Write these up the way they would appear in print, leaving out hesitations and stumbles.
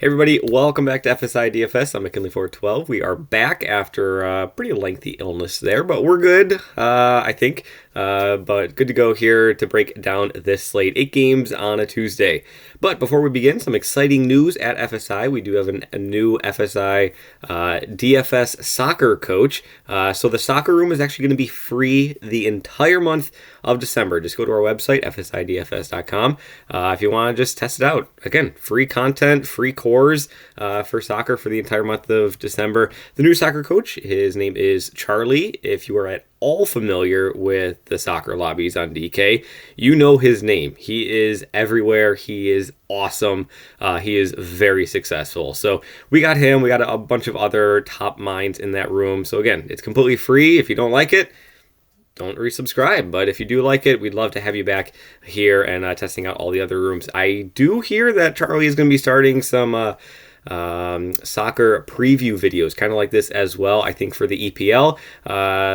Hey everybody, welcome back to FSi DFS. I'm McKinley412. We are back after a pretty lengthy illness there, but we're good, I think. But good to go here to break down this slate. 8 games on a Tuesday. But before we begin, some exciting news at FSI. We do have a new FSI DFS soccer coach. So the soccer room is actually going to be free the entire month of December. Just go to our website, fsidfs.com, if you want to just test it out. Again, free content, free cores for soccer for the entire month of December. The new soccer coach, his name is Charlie. If you are at all familiar with the soccer lobbies on DK, you know his name. He is everywhere. He is awesome. He is very successful. So we got him. We got a bunch of other top minds in that room. So again, it's completely free. If you don't like it, don't resubscribe. But if you do like it, we'd love to have you back here and testing out all the other rooms. I do hear that Charlie is going to be starting some soccer preview videos, kind of like this as well, I think, for the EPL.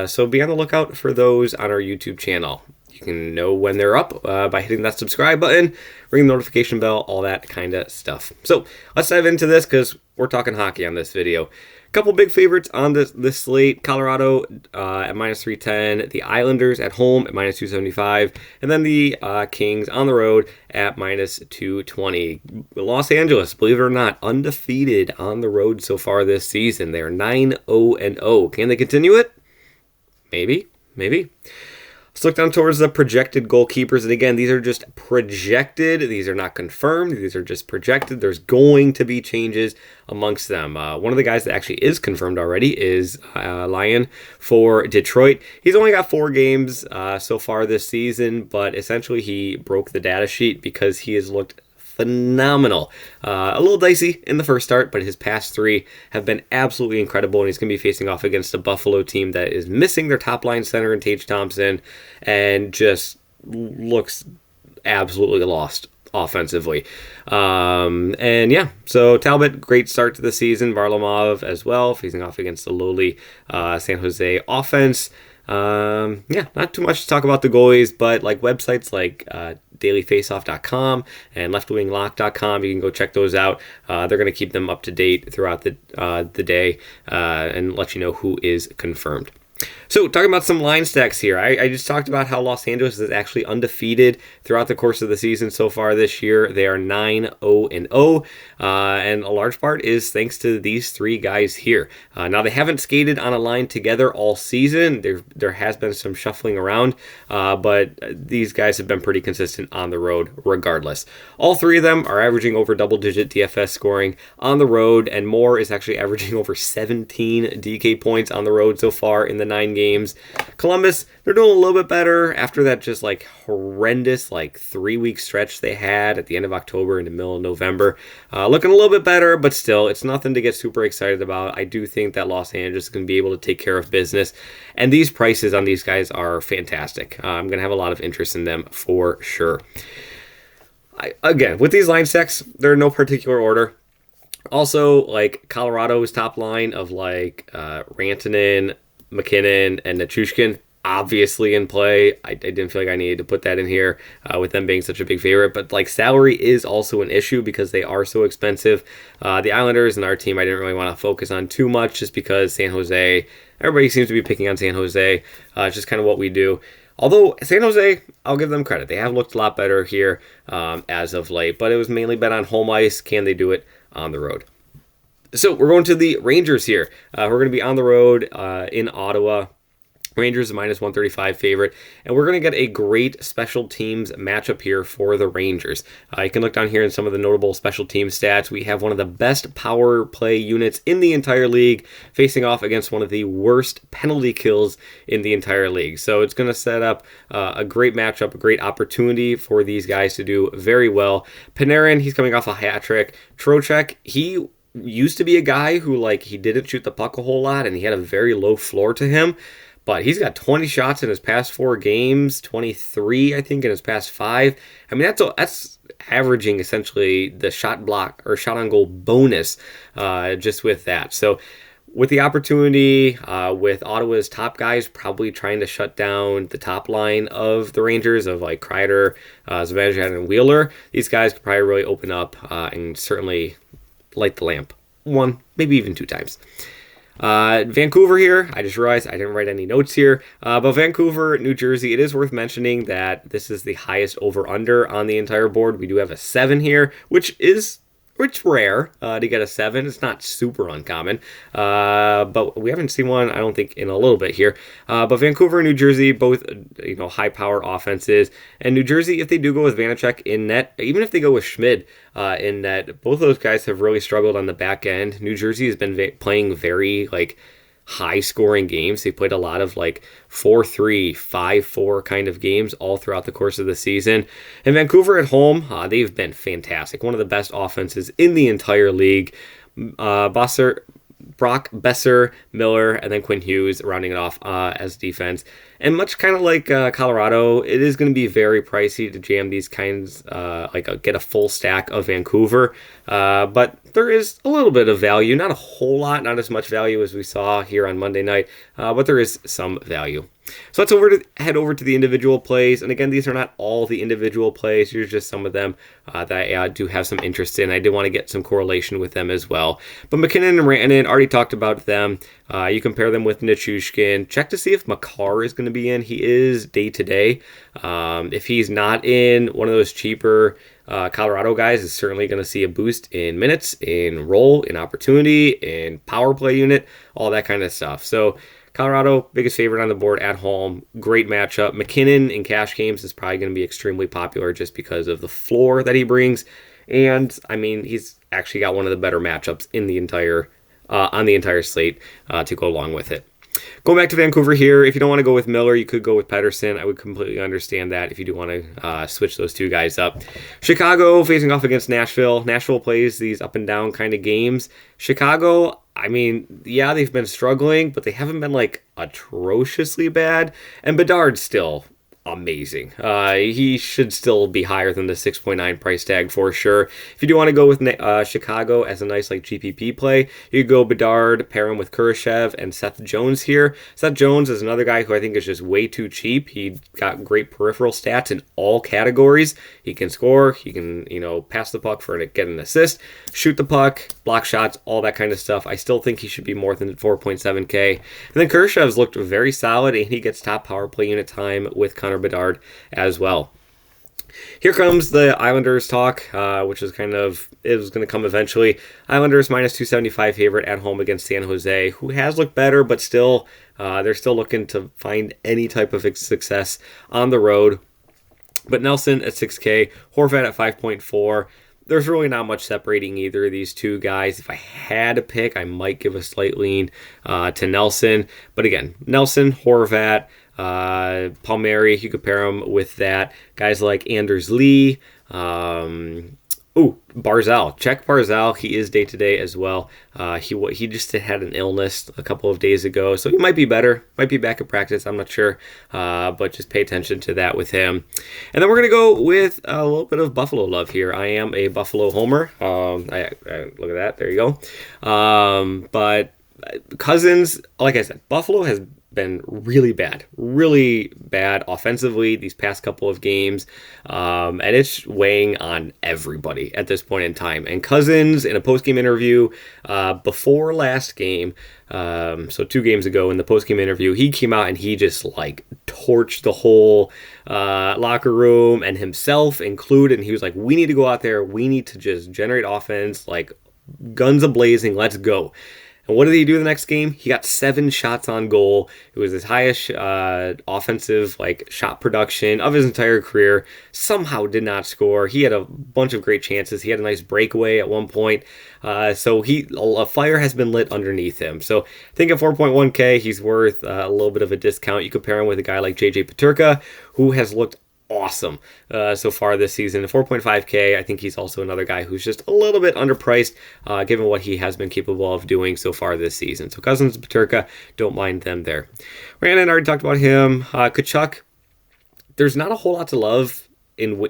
So be on the lookout for those on our YouTube channel. You can know when they're up by hitting that subscribe button, ring the notification bell, all that kind of stuff. So let's dive into this because we're talking hockey on this video. Couple big favorites on this slate. Colorado at minus 310, the Islanders at home at minus 275, and then the Kings on the road at minus 220. Los Angeles, believe it or not, undefeated on the road so far this season. They are 9-0-0. Can they continue it? Maybe. Let's look down towards the projected goalkeepers. And again, these are just projected. These are not confirmed. These are just projected. There's going to be changes amongst them. One of the guys that actually is confirmed already is Lyon for Detroit. He's only got 4 games so far this season, but essentially he broke the data sheet because he has looked phenomenal. A little dicey in the first start, but his past 3 have been absolutely incredible, and he's going to be facing off against a Buffalo team that is missing their top line center in Tage Thompson and just looks absolutely lost offensively. And yeah, so Talbot, great start to the season. Varlamov as well, facing off against the lowly San Jose offense. Yeah, not too much to talk about the goalies, but like websites like dailyfaceoff.com and leftwinglock.com, you can go check those out. They're going to keep them up to date throughout the day and let you know who is confirmed. So talking about some line stacks here, I just talked about how Los Angeles is actually undefeated throughout the course of the season so far this year. They are 9-0-0, and a large part is thanks to these 3 guys here. Now, they haven't skated on a line together all season. There has been some shuffling around, but these guys have been pretty consistent on the road regardless. All 3 of them are averaging over double-digit DFS scoring on the road, and Moore is actually averaging over 17 DK points on the road so far in the 9 games. Columbus, they're doing a little bit better after that just like horrendous 3-week stretch they had at the end of October and the middle of November. Looking a little bit better, but still, it's nothing to get super excited about. I do think that Los Angeles is going to be able to take care of business, and these prices on these guys are fantastic. I'm going to have a lot of interest in them for sure. Again, with these line stacks, they're in no particular order. Also, Colorado's top line of Rantanen, McKinnon, and Nichushkin, obviously in play. I didn't feel like I needed to put that in here with them being such a big favorite, but salary is also an issue because they are so expensive. The Islanders and our team I didn't really want to focus on too much just because San Jose, everybody seems to be picking on San Jose. It's just kind of what we do. Although San Jose, I'll give them credit. They have looked a lot better here as of late, but it was mainly bet on home ice. Can they do it on the road? So we're going to the Rangers here. We're going to be on the road in Ottawa. Rangers a minus 135 favorite, and we're going to get a great special teams matchup here for the Rangers. You can look down here in some of the notable special team stats. We have one of the best power play units in the entire league facing off against one of the worst penalty kills in the entire league. So it's going to set up a great matchup, a great opportunity for these guys to do very well. Panarin, he's coming off a hat trick. Trocheck, he used to be a guy who he didn't shoot the puck a whole lot, and he had a very low floor to him. But he's got 20 shots in his past 4 games, 23, I think, in his past 5. I mean, that's averaging essentially the shot block or shot on goal bonus just with that. So with the opportunity, with Ottawa's top guys probably trying to shut down the top line of the Rangers of Kreider, Zibanejad, and Wheeler, these guys could probably really open up and certainly light the lamp one, maybe even two times. Vancouver here, I just realized I didn't write any notes here, but Vancouver, New Jersey, it is worth mentioning that this is the highest over-under on the entire board. We do have a 7 here, which is rare to get a 7. It's not super uncommon, but we haven't seen one, I don't think, in a little bit here. But Vancouver and New Jersey, both high-power offenses. And New Jersey, if they do go with Vanacek in net, even if they go with Schmid in net, both of those guys have really struggled on the back end. New Jersey has been playing very, high-scoring games. They played a lot of 4-3, 5-4 kind of games all throughout the course of the season. And Vancouver at home, they've been fantastic. One of the best offenses in the entire league. Brock Besser, Miller, and then Quinn Hughes rounding it off as defense. And much kind of like Colorado, it is going to be very pricey to jam these kinds, get a full stack of Vancouver. But there is a little bit of value, not a whole lot, not as much value as we saw here on Monday night, but there is some value. So let's head over to the individual plays. And again, these are not all the individual plays. Here's just some of them that I do have some interest in. I did want to get some correlation with them as well. But McKinnon and Rantanen, already talked about them. You compare them with Nichushkin. Check to see if Makar is going to be in. He is day-to-day. If he's not in, one of those cheaper Colorado guys is certainly going to see a boost in minutes, in role, in opportunity, in power play unit, all that kind of stuff. So Colorado, biggest favorite on the board at home. Great matchup. McKinnon in cash games is probably going to be extremely popular just because of the floor that he brings. And, he's actually got one of the better matchups in the entire on the entire slate to go along with it. Going back to Vancouver here, if you don't want to go with Miller, you could go with Pettersson. I would completely understand that if you do want to switch those two guys up. Chicago facing off against Nashville. Nashville plays these up and down kind of games. Chicago, they've been struggling, but they haven't been atrociously bad. And Bedard's still amazing. He should still be higher than the 6.9 price tag for sure. If you do want to go with Chicago as a nice GPP play, you could go Bedard, pair him with Kurashev and Seth Jones here. Seth Jones is another guy who I think is just way too cheap. He got great peripheral stats in all categories. He can score, he can pass the puck get an assist, shoot the puck, block shots, all that kind of stuff. I still think he should be more than 4.7K. And then Kurashev's looked very solid, and he gets top power play unit time with Connor Bedard as well. Here comes the Islanders talk, which is it was going to come eventually. Islanders minus 275 favorite at home against San Jose, who has looked better, but still, they're still looking to find any type of success on the road. But Nelson at 6K, Horvat at 5.4. There's really not much separating either of these two guys. If I had to pick, I might give a slight lean to Nelson. But again, Nelson, Horvat, Palmieri, you could pair him with that. Guys like Anders Lee, Barzal. Check Barzal. He is day-to-day as well. He just had an illness a couple of days ago, so he might be better. Might be back at practice. I'm not sure, but just pay attention to that with him. And then we're going to go with a little bit of Buffalo love here. I am a Buffalo homer. Look at that. There you go. But Cousins, like I said, Buffalo has been really bad offensively these past couple of games, and it's weighing on everybody at this point in time. And Cousins, in a post-game interview before last game, so 2 games ago in the post-game interview, he came out and he just torched the whole locker room and himself included, and he was like, we need to go out there, we need to just generate offense, guns a-blazing, let's go. And what did he do the next game? He got 7 shots on goal. It was his highest offensive shot production of his entire career. Somehow did not score. He had a bunch of great chances. He had a nice breakaway at one point. So a fire has been lit underneath him. So I think at 4.1K, he's worth a little bit of a discount. You compare him with a guy like JJ Peterka, who has looked awesome so far this season. At 4.5K, I think he's also another guy who's just a little bit underpriced given what he has been capable of doing so far this season. So Cousins, Peterka, don't mind them there. Rantanen, already talked about him. Kachuk, there's not a whole lot to love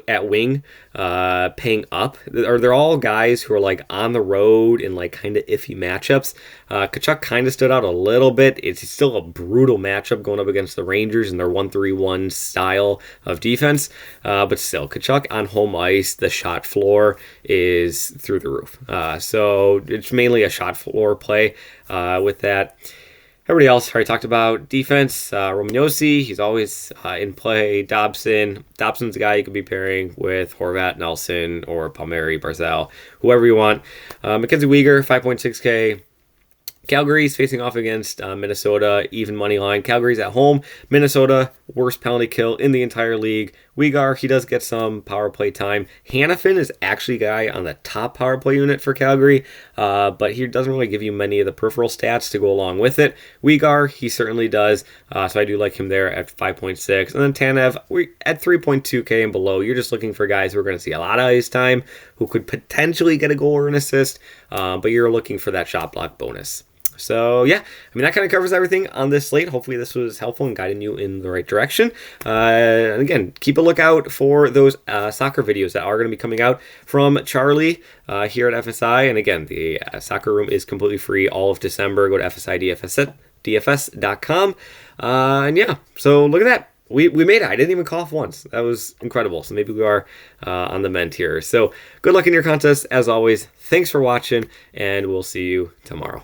at wing, paying up. They're all guys who are like on the road in like kind of iffy matchups. Tkachuk kind of stood out a little bit. It's still a brutal matchup going up against the Rangers and their 1-3-1 style of defense. But still, Tkachuk on home ice, the shot floor is through the roof. So it's mainly a shot floor play with that. Everybody else already talked about defense. Roman Josi, he's always in play. Dobson's a guy you could be pairing with Horvat, Nelson, or Palmieri, Barzal, whoever you want. Mackenzie Weegar, 5.6K. Calgary's facing off against Minnesota, even money line. Calgary's at home. Minnesota, worst penalty kill in the entire league. Weegar, he does get some power play time. Hannafin is actually a guy on the top power play unit for Calgary, but he doesn't really give you many of the peripheral stats to go along with it. Weegar, he certainly does, so I do like him there at 5.6. And then Tanev, at 3.2K and below, you're just looking for guys who are going to see a lot of ice time, who could potentially get a goal or an assist, but you're looking for that shot block bonus. So, yeah, I mean, that kind of covers everything on this slate. Hopefully this was helpful in guiding you in the right direction. And again, keep a lookout for those soccer videos that are going to be coming out from Charlie here at FSi. And again, the soccer room is completely free all of December. Go to FSi DFS.com. And yeah, so look at that. We made it. I didn't even cough once. That was incredible. So maybe we are on the mend here. So good luck in your contest. As always, thanks for watching, and we'll see you tomorrow.